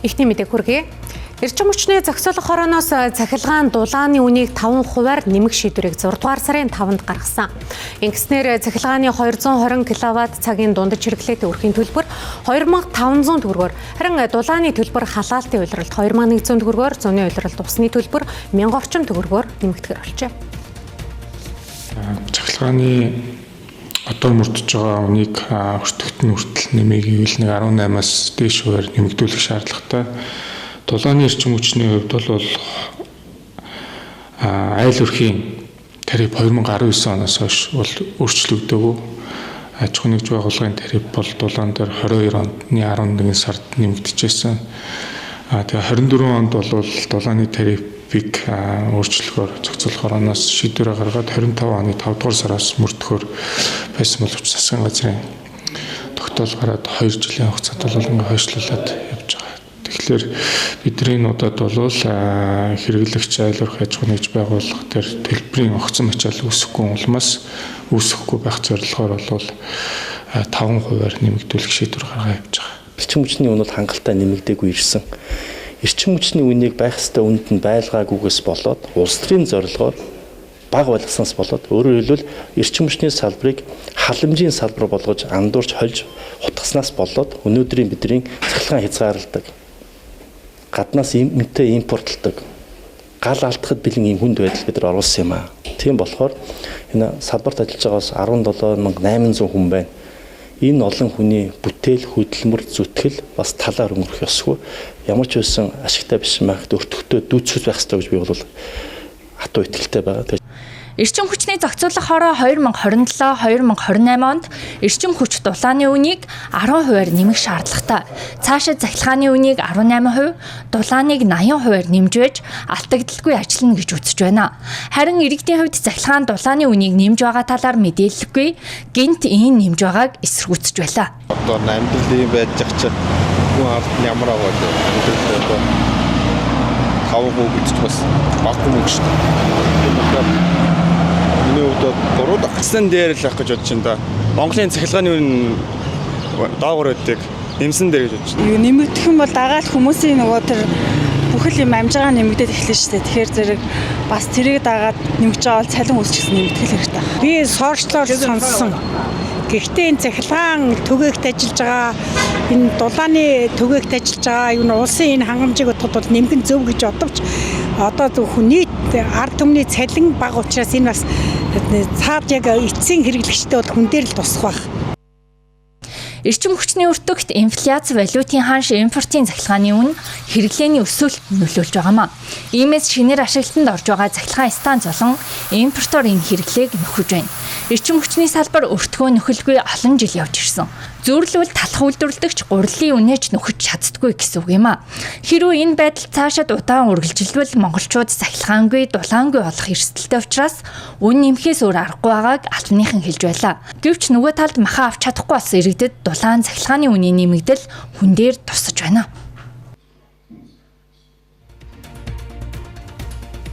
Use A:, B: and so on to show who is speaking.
A: Ихний мэдээг хүргэе. Эрчим хүчний зохицуулах хорооноос цахилгаан дулааны үнийг 5%-аар нэмэх шийдвэрийг 6 дугаар сарын 5-нд гаргасан. Ингэснээр цахилгааны 220 кВт цагийн дундаж хэрэглээтэй өрхийн төлбөр 2500 төгрөгөөр, харин дулааны төлбөр халаалтын улиралд 2100 төгрөгөөр, зуны улиралд усны төлбөр 1000 орчим төгрөгөөр нэмэгдэхээр болжээ.
B: Цахилгааны одоо мөрдөж байгаа үнийг өртөгтөн хүртэл нэмийг ивэл 18-аас дээш хувиар нэмэгдүүлэх шаардлагатай. Дулааны эрчим хүчний хувьд бол айл өрхийн тариф 2019 оноос хойш бол өөрчлөгдөөгүй. Аж ахуйн нэгж байгууллагын тариф бол дулаан дээр 22 оны 11 сард нэмэгдэжсэн. Тэгээ 24 онд бол дулааны тарифыг өөрчлөхөөр зохицуулах хорооноос шийдвэр гаргаад 25 оны 5 дугаар сараас мөрдөхөөр байсан боловч засгийн газрын тогтоол гараад 2 жилийн хугацаанд бол ингээ хойшлуулад явж байгаа. Тэгэхээр бидний нуудад бол хэрэглэгч айл өрх аж ахуйн нэгж байгууллага дээр төлбөрийн огцон ачаал үүсэхгүй улмаас үүсэхгүй байх зорилгоор бол 5%-аар нэмэгдүүлэх шийдвэр гаргаж явж байгаа.
C: Эрчим хүчний үнэт хангалттай нэмэгдээгүй ирсэн. Эрчим хүчний үнийг байх ёстой үнэт нь байлгаагүйгээс болоод улс төрийн зорилгоор бага байлгаснаас болоод өөрөөр хэлбэл эрчим хүчний салбарыг халамжийн салбар болгож андуурч хольж хутгаснаас болоод өнөөдрийн бидний цахилгаан хязгаарладаг, гаднаас эмтэй импортлдог, гал алдахад бэлэн ийм хүнд байдал бид нар оруулсан юм аа. Тийм болохоор энэ салбарт ажиллаж байгаас 17,800 хүн байна. Энэ олон хүний бүтээл, хөдөлмөр, зүтгэл бас талаар өнгөрөх ёсгүй. Ямар ч байсан ашигтай биш маяг өртөгтөө дүүцэх байх ёстой гэж би бол хатуу итгэлтэй байгаа.
D: Эрчим хүчний зохицуулах хороо 2027-2028 онд эрчим хүч дулааны үнийг 10%-аар нэмэх шаардлагатай. Цаашид цахилгааны үнийг 18%, дулааныг 80%-аар нэмж байж алдагдaltaгүй ажиллана гэж үзэж байна. Харин иргэдийн хувьд цахилгаан дулааны үнийг нэмж байгаа талаар мэдээлэлгүй, гэнт ийм нэмж байгааг эсэргүүцэж байлаа.
E: Одоо амьдралын байж чинь хүн албан ямар аваад амьдрал одоо 5% гэж бас баггүй мөнгө шүү дээ. Миний хувьд буруу дахсан дээр л ах гэж бодож байна да. Монголын цахилгааны үн доогуур өгдөг нэмсэн дээр гэж бодож байна.
F: Нэмэгдэх юм бол дагаад хүмүүсийн нөгөө тэр бүхэл юм амжиргаа нэмэгдээд эхэлнэ шүү дээ. Тэгэхээр зэрэг бас тэрийг дагаад нэмж байгаа бол цалин үүсчихсэн нэмэгдэх хэрэгтэй. Би сошиалоор сонссон. Гэхдээ энэ цахилгаан түгээгт ажиллаж байгаа, энэ дулааны түгээгт ажиллаж байгаа юу н улсын энэ хангамжийг бодоход бол нэмгэн зөв гэж бодовч одоо нийт ард түмний цалин бага учраас энэ бас цаад яг эцсийн хэрэглэгчтэй бол хүн дээр л тусах байх.
D: Эрчим хүчний өртөгт инфляц, валютын ханш, импортын цахилгааны үн хэрэглээний өсөлт нөлөөлж байгаамаа. Иймээс шинээр ашиглалтанд орж байгаа цахилгаан станц болон импортоор энэ хэрэглээг нөхөж байна. Эрчим хүчний салбар өртгөө нөхөлгүй олон жил явж ирсэн. Зөвлөвл талах үйлдвэрлэгч гурилын үнээч нөхөж чаддаггүй гэсэн үг юм а. Хэрвээ энэ байдал цаашаад удаан үргэлжилбэл монголчууд цахилгаангүй, дулаангүй болох эрсдэлтэй учраас үн нэмэхээс өөр аргагүй байгааг албаныхан хэлж байлаа. Гэвч нөгөө талд маха авч чадахгүй болсон иргэдэд дулаан цахилгааны үнийн нэмэгдэл хүн дээр тусаж байна.